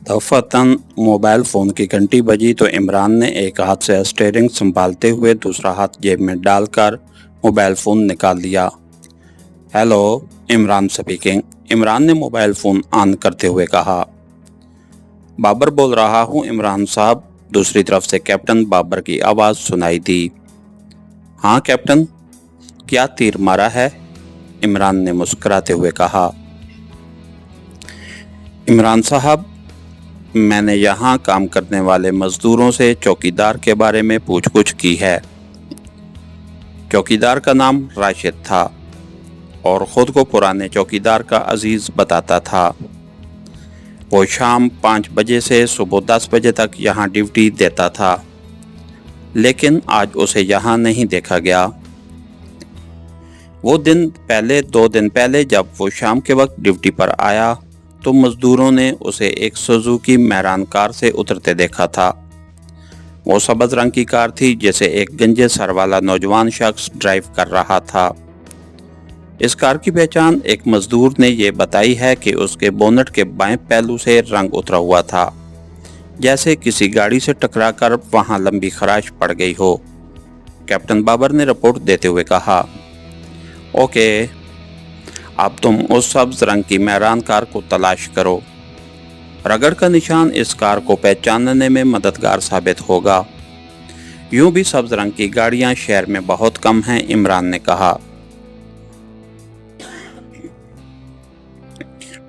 दफ़्तरन mobile phone की घंटी बजी तो इमरान ने एक हाथ से स्टीयरिंग संभालते हुए दूसरा हाथ जेब में डालकर मोबाइल फ़ोन निकाल लिया। Hello, Imran speaking. इमरान ने मोबाइल फ़ोन ऑन करते हुए कहा। बाबर बोल रहा हूँ इमरान साहब। दूसरी तरफ से कैप्टन बाबर की आवाज़ सुनाई दी। हाँ कैप्टन, क्या तीर मारा है? इमरान ने मुस्कुराते हुए कहा। इमरान साहब, मैंने यहाँ काम करने वाले मजदूरों से चौकीदार के बारे में पूछ-पूछ की है। चौकीदार का नाम राशिद था और खुद को पुराने चौकीदार का अजीज बताता था। वो शाम 5 बजे से सुबह 10 बजे तक यहाँ ड्यूटी देता था, लेकिन आज उसे यहाँ नहीं देखा गया। वो 2 दिन पहले जब वो शाम के वक्त ड्यूटी पर आया तो मजदूरों ने उसे एक सुजुकी मैरान कार से उतरते देखा था। वो सब्ज रंग की कार थी जिसे एक गंजे सर वाला नौजवान शख्स ड्राइव कर रहा था। इस कार की पहचान एक मजदूर ने ये बताई है कि उसके बोनट के बाएं पहलू से रंग उतरा हुआ था, जैसे किसी गाड़ी से टकराकर वहां लंबी खराश पड़ गई हो। कैप्टन बाबर ने रिपोर्ट देते हुए कहा। ओके, अब तुम उस सब्ज रंग की मैरान कार को तलाश करो। रगड़ का निशान इस कार को पहचानने में मददगार साबित होगा। यूं भी सब्ज रंग की गाड़ियां शहर में बहुत कम हैं, इमरान ने कहा।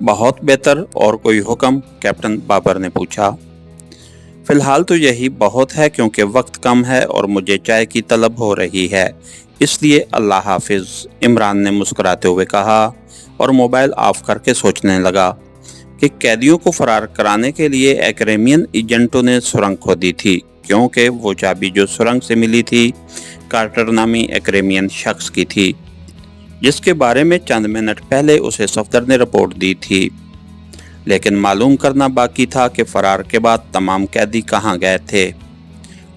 बहुत बेहतर, और कोई हुक्म? कैप्टन बाबर ने पूछा। फिलहाल तो यही बहुत है, क्योंकि वक्त कम है और मुझे चाय की तलब हो रही है, इसलिए अल्लाह हाफिज, इमरान ने मुस्कुराते हुए कहा और मोबाइल ऑफ करके सोचने लगा कि कैदियों को फरार कराने के लिए एक्रेमियन एजेंटों ने सुरंग खोदी थी, क्योंकि वो चाबी जो सुरंग से मिली थी कार्टर नामी एक्रेमियन शख्स की थी, जिसके बारे में चंद मिनट पहले उसे सफदर ने रिपोर्ट दी थी। लेकिन मालूम करना बाकी था कि फरार के बाद तमाम कैदी कहाँ गए थे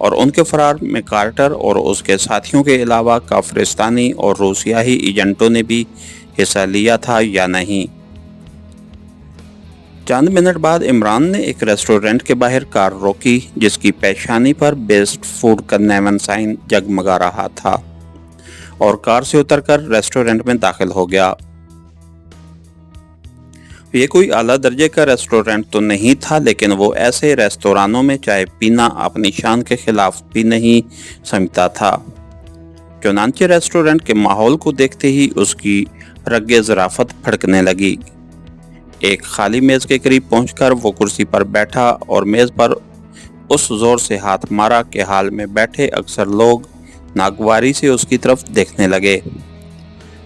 और उनके फरार में कार्टर और उसके साथियों के अलावा काफिरिस्तानी और रूसियाई एजेंटों ने भी हिस्सा लिया था या नहीं। चंद मिनट बाद इमरान ने एक रेस्टोरेंट के बाहर कार रोकी, जिसकी पेशानी पर बेस्ट फूड का नेवन साइन जगमगा रहा था, और कार से उतरकर रेस्टोरेंट में दाखिल हो गया। ये कोई आला दर्जे का रेस्टोरेंट तो नहीं था, लेकिन वो ऐसे रेस्तोरानों में चाय पीना अपनी शान के खिलाफ भी नहीं समझता था। चुनांचे रेस्टोरेंट के माहौल को देखते ही उसकी रगे ज़राफ़त फड़कने लगी। एक खाली मेज़ के करीब पहुंचकर वो कुर्सी पर बैठा और मेज़ पर उस जोर से हाथ मारा कि हाल में बैठे अक्सर लोग नागवारी से उसकी तरफ देखने लगे।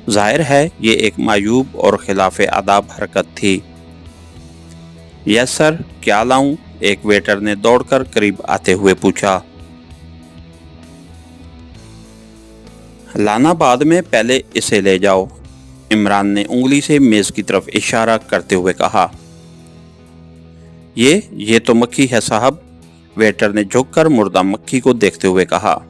जाहिर है ये एक मायूब और खिलाफ आदाब हरकत थी। यस सर, क्या लाऊं? एक वेटर ने दौड़कर करीब आते हुए पूछा। लाना बाद में, पहले इसे ले जाओ, इमरान ने उंगली से मेज की तरफ इशारा करते हुए कहा। ये तो मक्खी है साहब, वेटर ने झुककर मुर्दा मक्खी को देखते हुए कहा।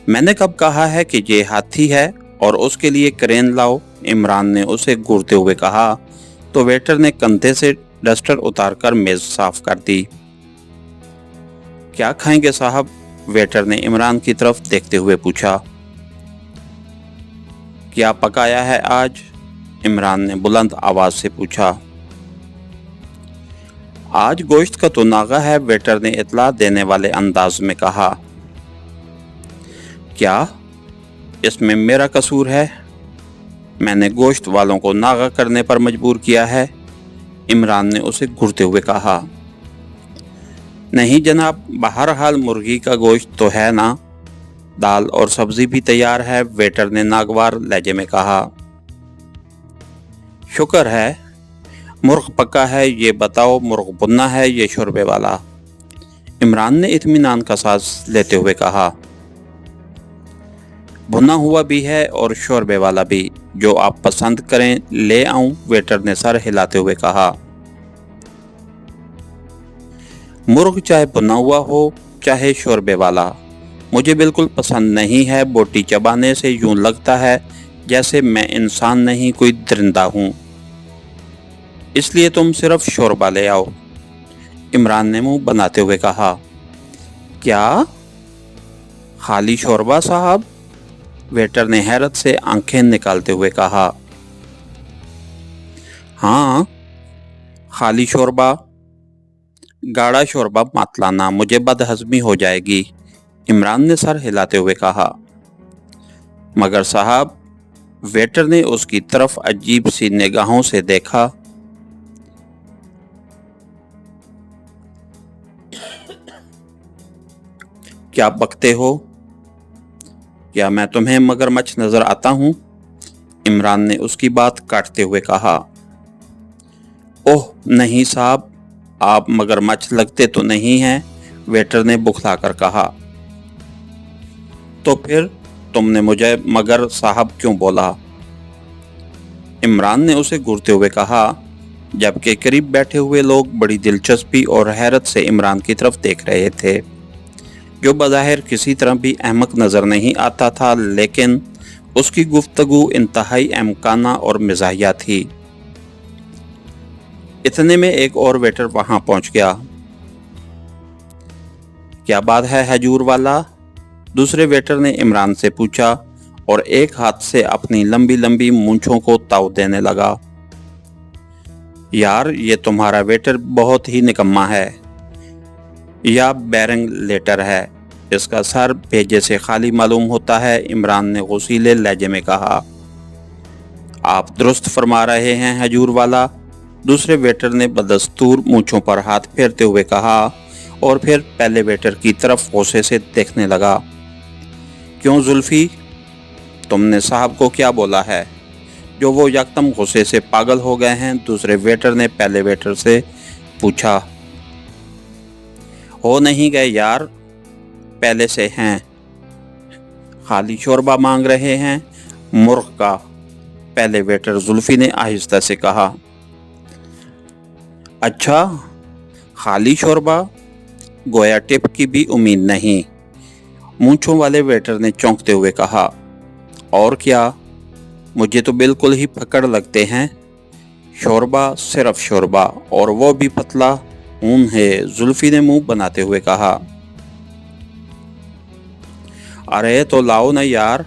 मैंने कब कहा है कि ये हाथी है और उसके लिए क्रेन लाओ, इमरान ने उसे घूरते हुए कहा तो वेटर ने कंधे से डस्टर उतारकर मेज साफ कर दी। क्या खाएंगे साहब? वेटर ने इमरान की तरफ देखते हुए पूछा। क्या पकाया है आज? इमरान ने बुलंद आवाज से पूछा। आज गोश्त का तो नागा है, वेटर ने इतला देने वाले अंदाज में कहा। क्या इसमें मेरा कसूर है? मैंने गोश्त वालों को नागा करने पर मजबूर किया है, इमरान ने उसे घूरते हुए कहा। नहीं जनाब, बहरहाल मुर्गी का गोश्त तो है ना, दाल और सब्जी भी तैयार है, वेटर ने नागवार लहजे में कहा। शुक्र है। मुर्ग पक्का है, ये बताओ मुर्ग भुना है ये शोरबे वाला? इमरान ने इत्मीनान का सांस लेते हुए कहा। भुना हुआ भी है और शोरबे वाला भी, जो आप पसंद करें ले आऊं, वेटर ने सर हिलाते हुए कहा। मुर्ग चाहे भुना हुआ हो चाहे शोरबे वाला, मुझे बिल्कुल पसंद नहीं है। बोटी चबाने से यूं लगता है जैसे मैं इंसान नहीं कोई दरिंदा हूँ। इसलिए तुम सिर्फ शोरबा ले आओ। इमरान ने मुंह बनाते हुए कहा। क्या? खाली शोरबा साहब? वेटर ने हैरत से आंखें निकालते हुए कहा। हाँ, खाली शोरबा। गाढ़ा शोरबा मत लाना, मुझे बदहजमी हो जाएगी। इमरान ने सर हिलाते हुए कहा। मगर साहब, वेटर ने उसकी तरफ अजीब सी निगाहों से देखा। क्या बकते हो? क्या मैं तुम्हें मगरमच्छ नजर आता हूं? इमरान ने उसकी बात काटते हुए कहा। ओह नहीं साहब, आप मगरमच्छ लगते तो नहीं हैं, वेटर ने बुखलाकर कहा। तो फिर तुमने मुझे मगर साहब क्यों बोला? इमरान ने उसे घूरते हुए कहा, जबकि करीब बैठे हुए लोग बड़ी दिलचस्पी और हैरत से इमरान की तरफ देख रहे थे, जो बज़ाहिर किसी तरह भी अहमक नजर नहीं आता था, लेकिन उसकी गुफ्तगू इंतहाई अहमकाना और मिजाहिया थी। इतने में एक और वेटर वहां पहुंच गया। क्या बात है हजूर वाला? दूसरे वेटर ने इमरान से पूछा और एक हाथ से अपनी लंबी लंबी मूंछों को ताव देने लगा। यार, ये तुम्हारा वेटर बहुत ही निकम्मा है, या बैरंग लेटर है। इसका सर भेजे से खाली मालूम होता है, इमरान ने गुस्सीले लहजे में कहा। आप दुरुस्त फरमा रहे हैं हजूर वाला, दूसरे वेटर ने बदस्तूर मूंछों पर हाथ फेरते हुए कहा और फिर पहले वेटर की तरफ गुस्से से देखने लगा। क्यों जुल्फी, तुमने साहब को क्या बोला है जो वो यकदम गुस्से से पागल हो गए हैं? दूसरे वेटर ने पहले वेटर से पूछा। हो नहीं गए यार, पहले से हैं। खाली शोरबा मांग रहे हैं, मूर्ख का, पहले वेटर जुल्फी ने आहिस्ता से कहा। अच्छा, खाली शोरबा? गोया टिप की भी उम्मीद नहीं, मूंछों वाले वेटर ने चौंकते हुए कहा। और क्या? मुझे तो बिल्कुल ही फकड़ लगते हैं। शोरबा, सिर्फ शोरबा, और वो भी पतला ऊन है, जुल्फी ने मुंह बनाते हुए कहा। अरे तो लाओ ना यार,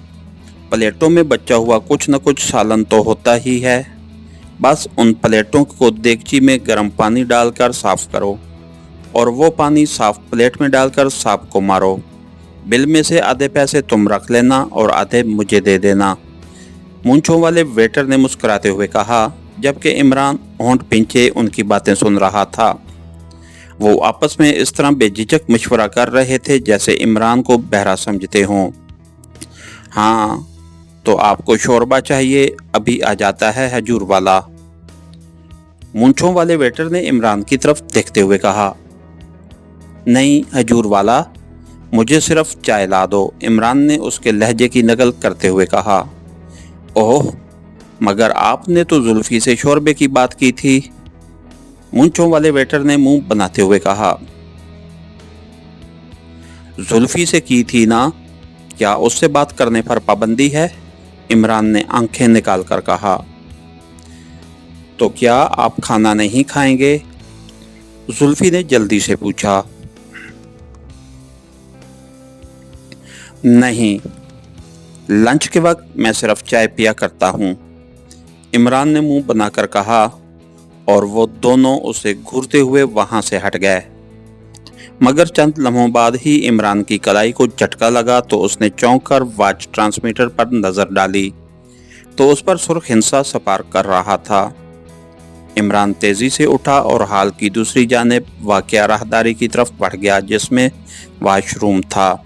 प्लेटों में बचा हुआ कुछ न कुछ सालन तो होता ही है। बस उन प्लेटों को देगची में गर्म पानी डालकर साफ करो और वो पानी साफ प्लेट में डालकर सांप को मारो। बिल में से आधे पैसे तुम रख लेना और आधे मुझे दे देना, मूंछों वाले वेटर ने मुस्कुराते हुए कहा, जबकि इमरान होंठ पींचे उनकी बातें सुन रहा था। वो आपस में इस तरह बेझिझक मशवरा कर रहे थे जैसे इमरान को बहरा समझते हों। हाँ, तो आपको शोरबा चाहिए? अभी आ जाता है हजूर वाला, मूंछों वाले वेटर ने इमरान की तरफ देखते हुए कहा। नहीं हजूर वाला, मुझे सिर्फ चाय ला दो, इमरान ने उसके लहजे की नकल करते हुए कहा। ओह, मगर आपने तो जुल्फी से शोरबे की बात की थी, मूंछों वाले वेटर ने मुंह बनाते हुए कहा। जुल्फी से की थी ना, क्या उससे बात करने पर पाबंदी है? इमरान ने आंखें निकाल कर कहा। तो क्या आप खाना नहीं खाएंगे? जुल्फी ने जल्दी से पूछा। नहीं, लंच के वक्त मैं सिर्फ चाय पिया करता हूँ, इमरान ने मुंह बनाकर कहा, और वो दोनों उसे घूरते हुए वहां से हट गए। मगर चंद लम्हों बाद ही इमरान की कलाई को झटका लगा तो उसने चौंक कर वॉच ट्रांसमीटर पर नजर डाली तो उस पर सुर्ख हिंसा सपार कर रहा था। इमरान तेजी से उठा और हाल की दूसरी जानिब वाक़या राहदारी की तरफ बढ़ गया, जिसमें वॉशरूम था।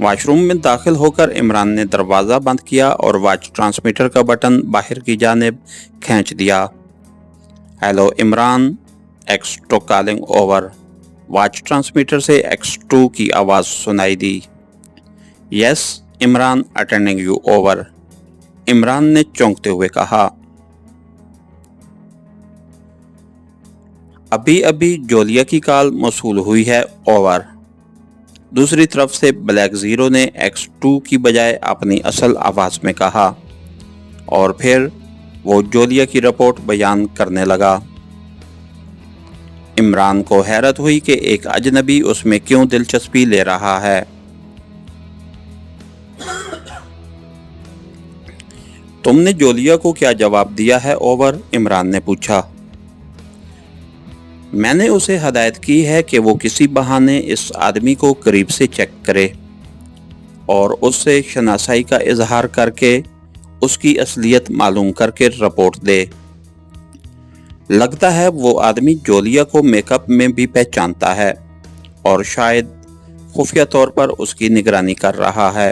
वॉशरूम में दाखिल होकर इमरान ने दरवाज़ा बंद किया और वॉच ट्रांसमीटर का बटन बाहर की जानिब खींच दिया। Hello Imran, X2 calling over. Watch transmitter से X2 की आवाज़ सुनाई दी। Yes Imran, attending you over, Imran ने चौंकते हुए कहा। अभी अभी जोलिया की कॉल मौसूल हुई है, ओवर। दूसरी तरफ से ब्लैक ज़ीरो ने X2 की बजाय अपनी असल आवाज़ में कहा। और फिर वो जोलिया की रिपोर्ट बयान करने लगा। इमरान को हैरत हुई कि एक अजनबी उसमें क्यों दिलचस्पी ले रहा है। तुमने जोलिया को क्या जवाब दिया है ओवर? इमरान ने पूछा। मैंने उसे हदायत की है कि वो किसी बहाने इस आदमी को करीब से चेक करे और उससे शनासाई का इजहार करके उसकी असलियत मालूम करके रिपोर्ट दे। लगता है वो आदमी जोलिया को मेकअप में भी पहचानता है और शायद खुफिया तौर पर उसकी निगरानी कर रहा है।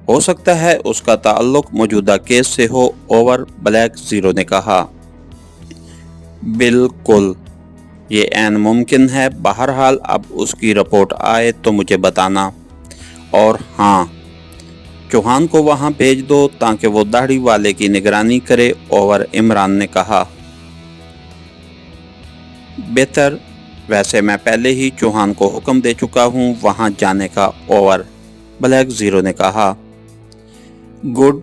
हो सकता है उसका ताल्लुक मौजूदा केस से हो ओवर, ब्लैक ज़ीरो ने कहा। बिल्कुल, ये ऐन मुमकिन है। बहरहाल अब उसकी रिपोर्ट आए तो मुझे बताना। और हाँ, चौहान को वहां भेज दो ताकि वो दाढ़ी वाले की निगरानी करे ओवर, इमरान ने कहा। बेहतर, वैसे मैं पहले ही चौहान को हुक्म दे चुका हूं वहां जाने का ओवर, ब्लैक ज़ीरो ने कहा। गुड,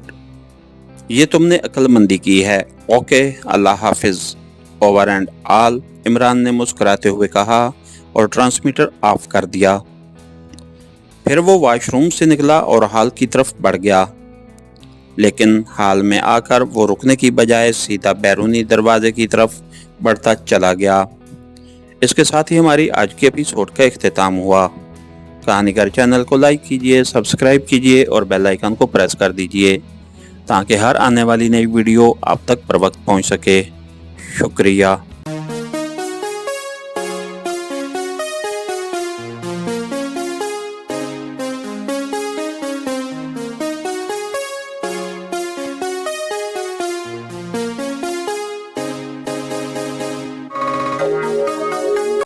ये तुमने अक्लमंदी की है। Okay, Allah Hafiz over and all, Imran ने मुस्कुराते हुए कहा और ट्रांसमीटर ऑफ कर दिया। फिर वो वॉशरूम से निकला और हॉल की तरफ बढ़ गया, लेकिन हॉल में आकर वो रुकने की बजाय सीधा बैरूनी दरवाजे की तरफ बढ़ता चला गया। इसके साथ ही हमारी आज के एपिसोड का इख्तिताम हुआ। कहानीगर चैनल को लाइक कीजिए, सब्सक्राइब कीजिए और बेल आइकन को प्रेस कर दीजिए ताकि हर आने वाली नई वीडियो आप तक पर वक्त पहुंच सके। शुक्रिया।